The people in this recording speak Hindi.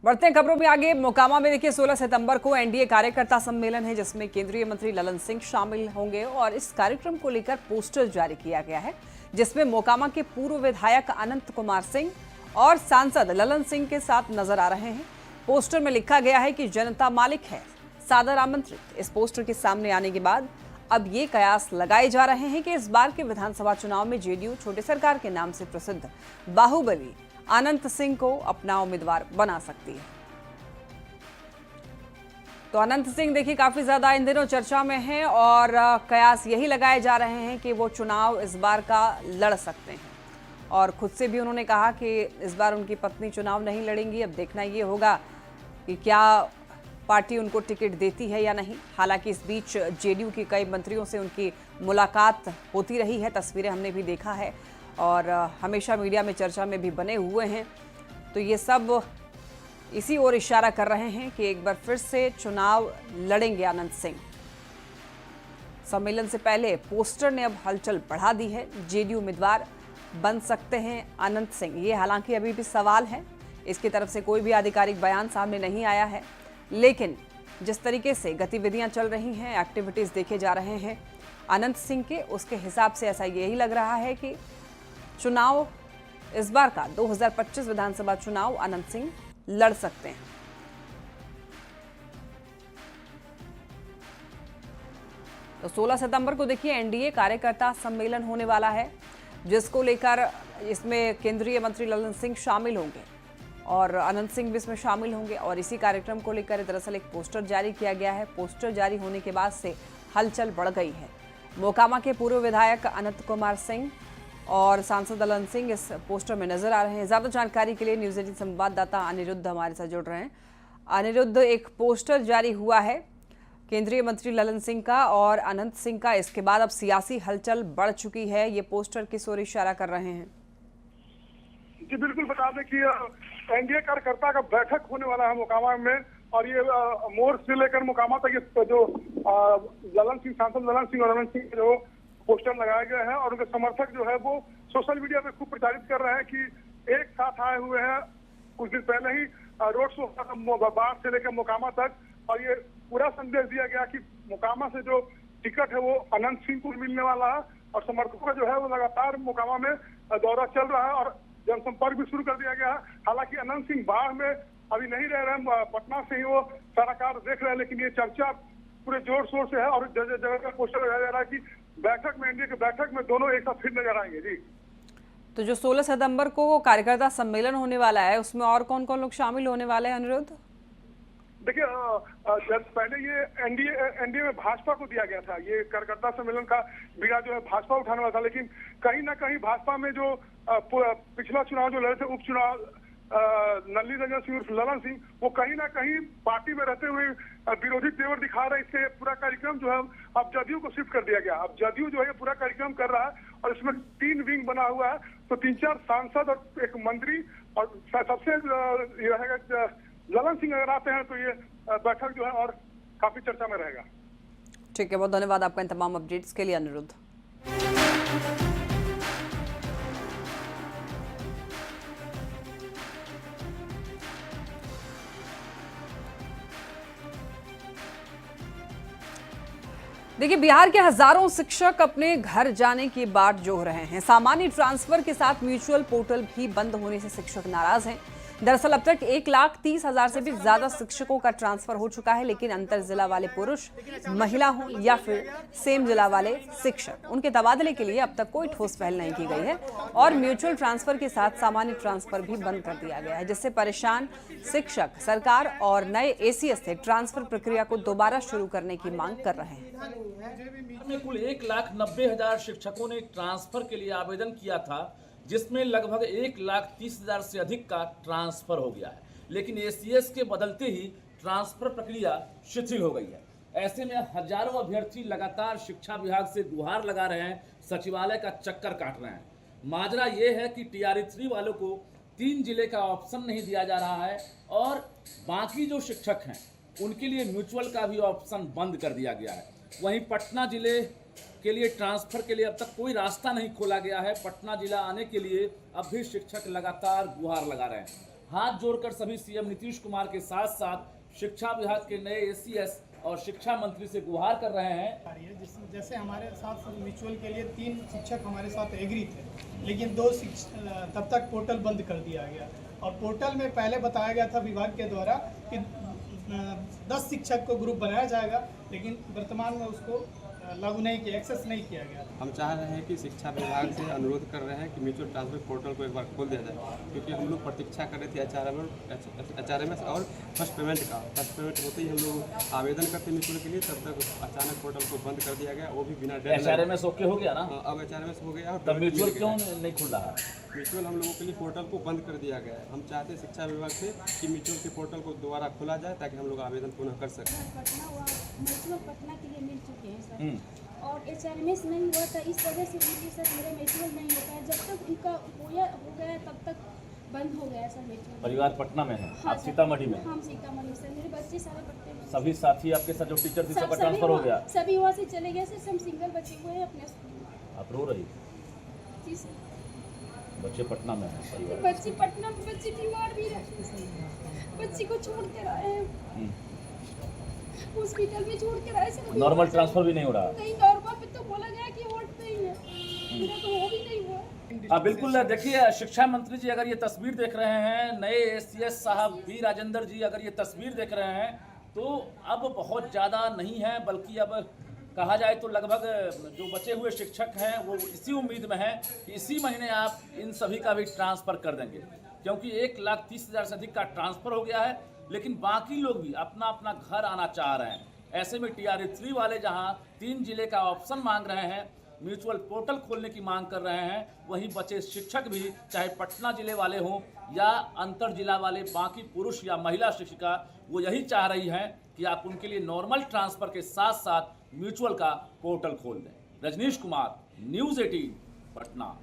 बढ़ते हैं खबरों में आगे। मोकामा में देखिए 16 सितंबर को एनडीए कार्यकर्ता सम्मेलन है, जिसमें केंद्रीय मंत्री ललन सिंह शामिल होंगे और इस कार्यक्रम को लेकर पोस्टर जारी किया गया है, जिसमें मोकामा के पूर्व विधायक अनंत कुमार सिंह और सांसद ललन सिंह के साथ नजर आ रहे हैं। पोस्टर में लिखा गया है कि जनता मालिक है, सादर आमंत्रित। इस पोस्टर के सामने आने के बाद अब ये कयास लगाए जा रहे हैं कि इस बार के विधानसभा चुनाव में जेडीयू छोटे सरकार के नाम से प्रसिद्ध बाहुबली अनंत सिंह को अपना उम्मीदवार बना सकती है। तो अनंत सिंह देखिए काफी ज्यादा इन दिनों चर्चा में हैं और कयास यही लगाए जा रहे हैं कि वो चुनाव इस बार का लड़ सकते हैं। और खुद से भी उन्होंने कहा कि इस बार उनकी पत्नी चुनाव नहीं लड़ेंगी। अब देखना ये होगा कि क्या पार्टी उनको टिकट देती है या नहीं। हालांकि इस बीच जेडीयू के कई मंत्रियों से उनकी मुलाकात होती रही है, तस्वीरें हमने भी देखा है और हमेशा मीडिया में चर्चा में भी बने हुए हैं। तो ये सब इसी ओर इशारा कर रहे हैं कि एक बार फिर से चुनाव लड़ेंगे अनंत सिंह। सम्मेलन से पहले पोस्टर ने अब हलचल बढ़ा दी है। जेडीयू उम्मीदवार बन सकते हैं अनंत सिंह, ये हालांकि अभी भी सवाल है। इसकी तरफ से कोई भी आधिकारिक बयान सामने नहीं आया है, लेकिन जिस तरीके से गतिविधियां चल रही हैं, एक्टिविटीज देखे जा रहे हैं अनंत सिंह के, उसके हिसाब से ऐसा यही लग रहा है कि चुनाव इस बार का 2025 विधानसभा चुनाव अनंत सिंह लड़ सकते हैं। तो 16 सितंबर को देखिए एनडीए कार्यकर्ता सम्मेलन होने वाला है, जिसको लेकर इसमें केंद्रीय मंत्री ललन सिंह शामिल होंगे और अनंत सिंह भी इसमें शामिल होंगे। और इसी कार्यक्रम को लेकर दरअसल एक पोस्टर जारी किया गया है। पोस्टर जारी होने के बाद से हलचल बढ़ गई है। मोकामा के पूर्व विधायक अनंत कुमार सिंह और सांसद ललन सिंह इस पोस्टर में नजर आ रहे हैं। ज्यादा जानकारी के लिए न्यूज 18 संवाददाता अनिरुद्ध हमारे साथ जुड़ रहे हैं। अनिरुद्ध, एक पोस्टर जारी हुआ है केंद्रीय मंत्री ललन सिंह का और अनंत सिंह का, इसके बाद अब सियासी हलचल बढ़ चुकी है। ये पोस्टर किस ओर इशारा कर रहे हैं? जी बिल्कुल, बता दें कि एनडीए कार्यकर्ता का बैठक होने वाला है मोकामा में और ये मोड़ से लेकर मोकामा तक जो ललन सिंह, सांसद ललन सिंह और अनंत सिंह जो पोस्टर लगाए गए हैं और उनके समर्थक जो है वो सोशल मीडिया पे खूब प्रचारित कर रहे हैं कि एक साथ आए हुए हैं। कुछ दिन पहले ही रोड शो बाढ़ से लेकर मोकामा तक और ये पूरा संदेश दिया गया कि मोकामा से जो टिकट है वो अनंत सिंह को मिलने वाला है और समर्थकों का जो है वो लगातार मोकामा में दौरा चल रहा है और जनसंपर्क भी शुरू कर दिया गया है। हालांकि अनंत सिंह बाढ़ में अभी नहीं रह रहे हैं, पटना से ही वो सारा कार्य देख रहे हैं, लेकिन ये चर्चा पूरे जोर शोर से है और जगह जगह का पोस्टर लगाया जा रहा है कि बैठक में, एनडीए की बैठक में दोनों एक साथ फिर नजर आएंगे। जी, तो जो 16 सितंबर को कार्यकर्ता सम्मेलन होने वाला है, उसमें और कौन कौन लोग शामिल होने वाले हैं अनिरुद्ध? देखिए पहले ये एनडीए में भाजपा को दिया गया था, ये कार्यकर्ता सम्मेलन का बीड़ा जो है भाजपा उठाने वाला था, लेकिन कहीं ना कहीं भाजपा में जो पिछला चुनाव जो लड़े थे, उपचुनाव नल्ली रंजन सिंह उर्फ ललन सिंह, वो कहीं ना कहीं पार्टी में रहते हुए विरोधी तेवर दिखा रहे। इससे पूरा कार्यक्रम जो है अब जदयू को शिफ्ट कर दिया गया। अब जदयू जो है पूरा कार्यक्रम कर रहा है और इसमें 3 विंग बना हुआ है, तो 3-4 सांसद और एक मंत्री और सबसे ये रहेगा ललन सिंह अगर आते हैं तो ये बैठक जो है और काफी चर्चा में रहेगा। ठीक है, बहुत धन्यवाद आपका इन तमाम अपडेट्स के लिए अनिरुद्ध। देखिए, बिहार के हजारों शिक्षक अपने घर जाने की बाट जोह रहे हैं। सामान्य ट्रांसफर के साथ म्यूचुअल पोर्टल भी बंद होने से शिक्षक नाराज हैं। दरअसल अब तक 1,30,000 से भी ज्यादा शिक्षकों का ट्रांसफर हो चुका है, लेकिन अंतर जिला वाले पुरुष, महिला हो या फिर सेम जिला वाले शिक्षक, उनके तबादले के लिए अब तक कोई ठोस पहल नहीं की गई है और म्यूचुअल ट्रांसफर के साथ सामान्य ट्रांसफर भी बंद कर दिया गया है, जिससे परेशान शिक्षक सरकार और नए एसीएस से ट्रांसफर प्रक्रिया को दोबारा शुरू करने की मांग कर रहे हैं। कुल 1,90,000 शिक्षकों ने ट्रांसफर के लिए आवेदन किया था, जिसमें लगभग 1,30,000 से अधिक का ट्रांसफर हो गया है, लेकिन एसीएस के बदलते ही ट्रांसफर प्रक्रिया शिथिल हो गई है। ऐसे में हजारों अभ्यर्थी लगातार शिक्षा विभाग से गुहार लगा रहे हैं, सचिवालय का चक्कर काट रहे हैं। माजरा ये है कि TRE3 वालों को 3 जिले का ऑप्शन नहीं दिया जा रहा है और बाकी जो शिक्षक हैं उनके लिए म्यूचुअल का भी ऑप्शन बंद कर दिया गया है। वहीं पटना जिले के लिए ट्रांसफर के लिए अब तक कोई रास्ता नहीं खोला गया है। पटना जिला आने के लिए अब भी शिक्षक लगातार गुहार लगा रहे हैं। हाथ जोड़कर सभी सीएम नीतीश कुमार के साथ साथ शिक्षा विभाग के नए एसीएस और शिक्षा मंत्री से गुहार कर रहे हैं। जैसे हमारे साथ म्यूचुअल के लिए 3 शिक्षक हमारे साथ एग्री थे, लेकिन 2 तब तक पोर्टल बंद कर दिया गया और पोर्टल में पहले बताया गया था विभाग के द्वारा कि 10 शिक्षक को ग्रुप बनाया जाएगा, लेकिन वर्तमान में उसको लागू नहीं किया, एक्सेस नहीं किया गया। हम चाह रहे हैं कि शिक्षा विभाग से अनुरोध कर रहे हैं कि म्यूचुअल ट्रांसफर पोर्टल को एक बार खोल दिया जाए, क्योंकि हम लोग प्रतीक्षा कर रहे थे HRMS और फर्स्ट पेमेंट का। फर्स्ट पेमेंट होते ही हम लोग आवेदन करते म्यूचुअल के लिए, तब तक अचानक पोर्टल को बंद कर दिया गया, वो भी बिना HRMS ओके हो गया ना? अब HRMS हो गया। तब म्यूचुअल क्यों नहीं खुल रहा? म्यूचुअल हम लोगों के लिए पोर्टल को बंद कर दिया गया है। हम चाहते हैं शिक्षा विभाग से कि म्यूचुअल के पोर्टल को दोबारा खोला जाए ताकि हम लोग आवेदन पुनः कर सकें। पटना के लिए मिल चुके हैं सर, और HRMS नहीं हुआ था, इस वजह से उनके सर मेरा म्यूचुअल नहीं होता है। जब तक उनका हो गया तब तक बंद हो गया सर म्यूचुअल। परिवार पटना में है, हाँ, आप सीतामढ़ी में? हम सीतामढ़ी सर, मेरे बच्चे सारे पटने में। सभी साथी आपके साथ जो टीचर थे सबका ट्रांसफर हो गया? सभी वहाँ से चले गए सर, हम सिंगल बचे हुए हैं अपने स्कूल में। आप रो रही? जी सर, बच्चे पटना में है परिवार? बच्चे पटना में, बच्चे बीमार भी रहे, बच्ची को छोड़ कर आए हैं, हॉस्पिटल में छोड़ कर आए सर। नॉर्मल ट्रांसफर भी नहीं हो रहा? नहीं, नॉर्मल पे तो बोला गया कि वोट नहीं है, मेरा तो वो भी नहीं हुआ। बिल्कुल, देखिए शिक्षा मंत्री जी अगर ये तस्वीर देख रहे हैं, नए एसीएस साहब बी राजेंद्र जी अगर ये तस्वीर देख रहे हैं, तो अब बहुत ज़्यादा नहीं है, बल्कि अब कहा जाए तो लगभग जो बचे हुए शिक्षक हैं वो इसी उम्मीद में हैं कि इसी महीने आप इन सभी का भी ट्रांसफ़र कर देंगे, क्योंकि 1,30,000 से अधिक का ट्रांसफ़र हो गया है। लेकिन बाकी लोग भी अपना अपना घर आना चाह रहे हैं। ऐसे में TRA3 वाले जहां 3 जिले का ऑप्शन मांग रहे हैं, म्यूचुअल पोर्टल खोलने की मांग कर रहे हैं, वहीं बचे शिक्षक भी चाहे पटना जिले वाले हों या अंतर जिला वाले बाकी पुरुष या महिला शिक्षिका, वो यही चाह रही हैं कि आप उनके लिए नॉर्मल ट्रांसफ़र के साथ साथ म्यूचुअल का पोर्टल खोल दें। रजनीश कुमार, न्यूज़ 18 पटना।